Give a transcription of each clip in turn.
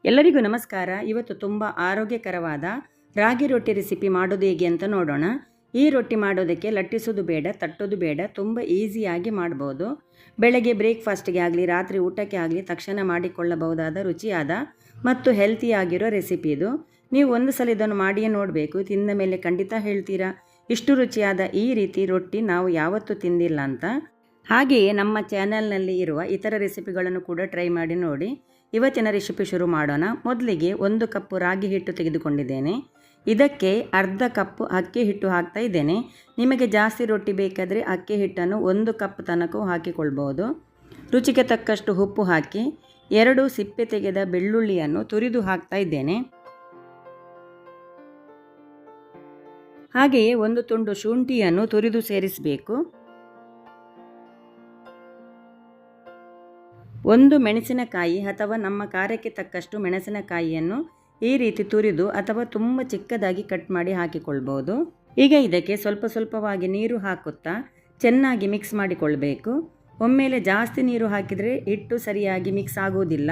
ಎಲ್ಲರಿಗೂ ನಮಸ್ಕಾರ. ಇವತ್ತು ತುಂಬ ಆರೋಗ್ಯಕರವಾದ ರಾಗಿ ರೊಟ್ಟಿ ರೆಸಿಪಿ ಮಾಡೋದು ಹೇಗೆ ಅಂತ ನೋಡೋಣ. ಈ ರೊಟ್ಟಿ ಮಾಡೋದಕ್ಕೆ ಲಟ್ಟಿಸೋದು ಬೇಡ, ತಟ್ಟೋದು ಬೇಡ, ತುಂಬ ಈಸಿಯಾಗಿ ಮಾಡ್ಬೋದು. ಬೆಳಗ್ಗೆ ಬ್ರೇಕ್ಫಾಸ್ಟ್ಗೆ ಆಗಲಿ, ರಾತ್ರಿ ಊಟಕ್ಕೆ ಆಗಲಿ ತಕ್ಷಣ ಮಾಡಿಕೊಳ್ಳಬಹುದಾದ ರುಚಿಯಾದ ಮತ್ತು ಹೆಲ್ತಿಯಾಗಿರೋ ರೆಸಿಪಿ ಇದು. ನೀವು ಒಂದು ಸಲ ಇದನ್ನು ಮಾಡಿಯೇ ನೋಡಬೇಕು. ತಿಂದ ಮೇಲೆ ಖಂಡಿತ ಹೇಳ್ತೀರಾ ಇಷ್ಟು ರುಚಿಯಾದ ಈ ರೀತಿ ರೊಟ್ಟಿ ನಾವು ಯಾವತ್ತೂ ತಿಂದಿಲ್ಲ ಅಂತ. ಹಾಗೆಯೇ ನಮ್ಮ ಚಾನಲ್ನಲ್ಲಿ ಇರುವ ಇತರ ರೆಸಿಪಿಗಳನ್ನು ಕೂಡ ಟ್ರೈ ಮಾಡಿ ನೋಡಿ. ಇವತ್ತಿನ ರೆಸಿಪಿ ಶುರು ಮಾಡೋಣ. ಮೊದಲಿಗೆ 1 ಕಪ್ ರಾಗಿ ಹಿಟ್ಟು ತೆಗೆದುಕೊಂಡಿದ್ದೇನೆ. ಇದಕ್ಕೆ ಅರ್ಧ ಕಪ್ ಅಕ್ಕಿ ಹಿಟ್ಟು ಹಾಕ್ತಾ ಇದ್ದೇನೆ. ನಿಮಗೆ ಜಾಸ್ತಿ ರೊಟ್ಟಿ ಬೇಕಾದರೆ ಅಕ್ಕಿ ಹಿಟ್ಟನ್ನು 1 ಕಪ್ ತನಕ ಹಾಕಿಕೊಳ್ಬೋದು. ರುಚಿಗೆ ತಕ್ಕಷ್ಟು ಉಪ್ಪು ಹಾಕಿ 2 ಸಿಪ್ಪೆ ತೆಗೆದ ಬೆಳ್ಳುಳ್ಳಿಯನ್ನು ತುರಿದು ಹಾಕ್ತಾ ಇದ್ದೇನೆ. ಹಾಗೆಯೇ 1 ತುಂಡು ಶುಂಠಿಯನ್ನು ತುರಿದು ಸೇರಿಸಬೇಕು. 1 ಮೆಣಸಿನಕಾಯಿ ಅಥವಾ ನಮ್ಮ ಖಾರಕ್ಕೆ ತಕ್ಕಷ್ಟು ಮೆಣಸಿನಕಾಯಿಯನ್ನು ಈ ರೀತಿ ತುರಿದು ಅಥವಾ ತುಂಬ ಚಿಕ್ಕದಾಗಿ ಕಟ್ ಮಾಡಿ ಹಾಕಿಕೊಳ್ಬೋದು. ಈಗ ಇದಕ್ಕೆ ಸ್ವಲ್ಪ ಸ್ವಲ್ಪವಾಗಿ ನೀರು ಹಾಕುತ್ತಾ ಚೆನ್ನಾಗಿ ಮಿಕ್ಸ್ ಮಾಡಿಕೊಳ್ಬೇಕು. ಒಮ್ಮೆಲೆ ಜಾಸ್ತಿ ನೀರು ಹಾಕಿದರೆ ಹಿಟ್ಟು ಸರಿಯಾಗಿ ಮಿಕ್ಸ್ ಆಗೋದಿಲ್ಲ,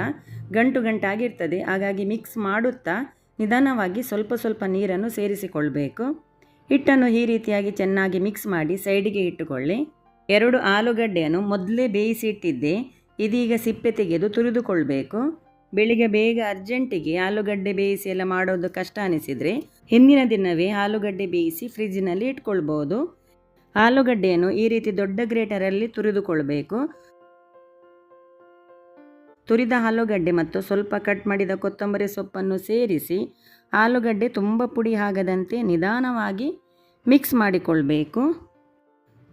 ಗಂಟು ಗಂಟಾಗಿರ್ತದೆ. ಹಾಗಾಗಿ ಮಿಕ್ಸ್ ಮಾಡುತ್ತಾ ನಿಧಾನವಾಗಿ ಸ್ವಲ್ಪ ಸ್ವಲ್ಪ ನೀರನ್ನು ಸೇರಿಸಿಕೊಳ್ಬೇಕು. ಹಿಟ್ಟನ್ನು ಈ ರೀತಿಯಾಗಿ ಚೆನ್ನಾಗಿ ಮಿಕ್ಸ್ ಮಾಡಿ ಸೈಡಿಗೆ ಇಟ್ಟುಕೊಳ್ಳಿ. 2 ಆಲೂಗಡ್ಡೆಯನ್ನು ಮೊದಲೇ ಬೇಯಿಸಿ ಇಟ್ಟಿದ್ದೆ. ಇದೀಗ ಸಿಪ್ಪೆ ತೆಗೆದು ತುರಿದುಕೊಳ್ಬೇಕು. ಬೆಳಿಗ್ಗೆ ಬೇಗ ಅರ್ಜೆಂಟಿಗೆ ಆಲೂಗಡ್ಡೆ ಬೇಯಿಸಿ ಎಲ್ಲ ಮಾಡೋದು ಕಷ್ಟ ಅನಿಸಿದರೆ ಹಿಂದಿನ ದಿನವೇ ಆಲೂಗಡ್ಡೆ ಬೇಯಿಸಿ ಫ್ರಿಜ್ಜಿನಲ್ಲಿ ಇಟ್ಕೊಳ್ಬೋದು. ಆಲೂಗಡ್ಡೆಯನ್ನು ಈ ರೀತಿ ದೊಡ್ಡ ಗ್ರೇಟರಲ್ಲಿ ತುರಿದುಕೊಳ್ಬೇಕು. ತುರಿದ ಆಲೂಗಡ್ಡೆ ಮತ್ತು ಸ್ವಲ್ಪ ಕಟ್ ಮಾಡಿದ ಕೊತ್ತಂಬರಿ ಸೊಪ್ಪನ್ನು ಸೇರಿಸಿ ಆಲೂಗಡ್ಡೆ ತುಂಬ ಪುಡಿ ಆಗದಂತೆ ನಿಧಾನವಾಗಿ ಮಿಕ್ಸ್ ಮಾಡಿಕೊಳ್ಬೇಕು.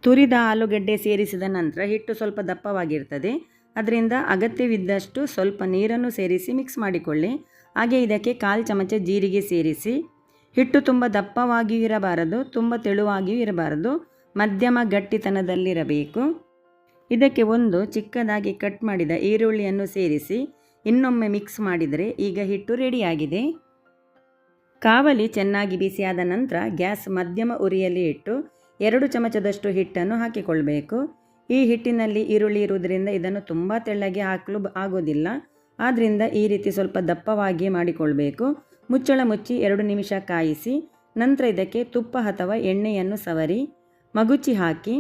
ತುರಿದ ಆಲೂಗಡ್ಡೆ ಸೇರಿಸಿದ ನಂತರ ಹಿಟ್ಟು ಸ್ವಲ್ಪ ದಪ್ಪವಾಗಿರ್ತದೆ. ಅದರಿಂದ ಅಗತ್ಯವಿದ್ದಷ್ಟು ಸ್ವಲ್ಪ ನೀರನ್ನು ಸೇರಿಸಿ ಮಿಕ್ಸ್ ಮಾಡಿಕೊಳ್ಳಿ. ಹಾಗೆ ಇದಕ್ಕೆ 1/4 ಚಮಚ ಜೀರಿಗೆ ಸೇರಿಸಿ. ಹಿಟ್ಟು ತುಂಬ ದಪ್ಪವಾಗಿಯೂ ಇರಬಾರದು, ತುಂಬ ತೆಳುವಾಗಿಯೂ ಇರಬಾರದು, ಮಧ್ಯಮ ಗಟ್ಟಿತನದಲ್ಲಿರಬೇಕು. ಇದಕ್ಕೆ 1 ಚಿಕ್ಕದಾಗಿ ಕಟ್ ಮಾಡಿದ ಈರುಳ್ಳಿಯನ್ನು ಸೇರಿಸಿ ಇನ್ನೊಮ್ಮೆ ಮಿಕ್ಸ್ ಮಾಡಿದರೆ ಈಗ ಹಿಟ್ಟು ರೆಡಿಯಾಗಿದೆ. ಕಾವಲಿ ಚೆನ್ನಾಗಿ ಬಿಸಿಯಾದ ನಂತರ ಗ್ಯಾಸ್ ಮಧ್ಯಮ ಉರಿಯಲ್ಲಿ ಇಟ್ಟು 2 ಚಮಚದಷ್ಟು ಹಿಟ್ಟನ್ನು ಹಾಕಿಕೊಳ್ಬೇಕು. ಈ ಹಿಟ್ಟಿನಲ್ಲಿ ಈರುಳ್ಳಿ ಇರುವುದರಿಂದ ಇದನ್ನು ತುಂಬ ತೆಳ್ಳಗೆ ಹಾಕಲು ಆಗೋದಿಲ್ಲ. ಆದ್ದರಿಂದ ಈ ರೀತಿ ಸ್ವಲ್ಪ ದಪ್ಪವಾಗಿ ಮಾಡಿಕೊಳ್ಬೇಕು. ಮುಚ್ಚಳ ಮುಚ್ಚಿ 2 ನಿಮಿಷ ಕಾಯಿಸಿ ನಂತರ ಇದಕ್ಕೆ ತುಪ್ಪ ಅಥವಾ ಎಣ್ಣೆಯನ್ನು ಸವರಿ ಮಗುಚಿ ಹಾಕಿ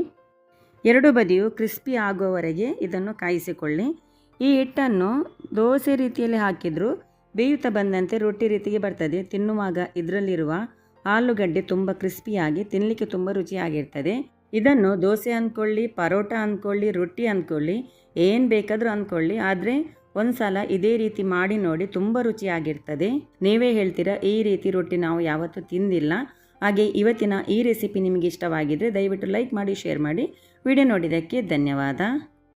2 ಬದಿಯು ಕ್ರಿಸ್ಪಿ ಆಗುವವರೆಗೆ ಇದನ್ನು ಕಾಯಿಸಿಕೊಳ್ಳಿ. ಈ ಹಿಟ್ಟನ್ನು ದೋಸೆ ರೀತಿಯಲ್ಲಿ ಹಾಕಿದರೂ ಬೇಯುತ್ತಾ ಬಂದಂತೆ ರೊಟ್ಟಿ ರೀತಿಗೆ ಬರ್ತದೆ. ತಿನ್ನುವಾಗ ಇದರಲ್ಲಿರುವ ಆಲೂಗಡ್ಡೆ ತುಂಬ ಕ್ರಿಸ್ಪಿಯಾಗಿ ತಿನ್ನಲಿಕ್ಕೆ ತುಂಬ ರುಚಿಯಾಗಿರ್ತದೆ. ಇದನ್ನು ದೋಸೆ ಅಂದ್ಕೊಳ್ಳಿ, ಪರೋಟ ಅಂದ್ಕೊಳ್ಳಿ, ರೊಟ್ಟಿ ಅಂದ್ಕೊಳ್ಳಿ, ಏನು ಬೇಕಾದರೂ ಅಂದ್ಕೊಳ್ಳಿ. ಆದರೆ ಒಂದು ಸಲ ಇದೇ ರೀತಿ ಮಾಡಿ ನೋಡಿ, ತುಂಬ ರುಚಿಯಾಗಿರ್ತದೆ. ನೀವೇ ಹೇಳ್ತೀರಾ ಈ ರೀತಿ ರೊಟ್ಟಿ ನಾವು ಯಾವತ್ತೂ ತಿಂದಿಲ್ಲ. ಹಾಗೆ ಇವತ್ತಿನ ಈ ರೆಸಿಪಿ ನಿಮಗೆ ಇಷ್ಟವಾಗಿದ್ದರೆ ದಯವಿಟ್ಟು ಲೈಕ್ ಮಾಡಿ, ಶೇರ್ ಮಾಡಿ. ವಿಡಿಯೋ ನೋಡಿದ್ದಕ್ಕೆ ಧನ್ಯವಾದ.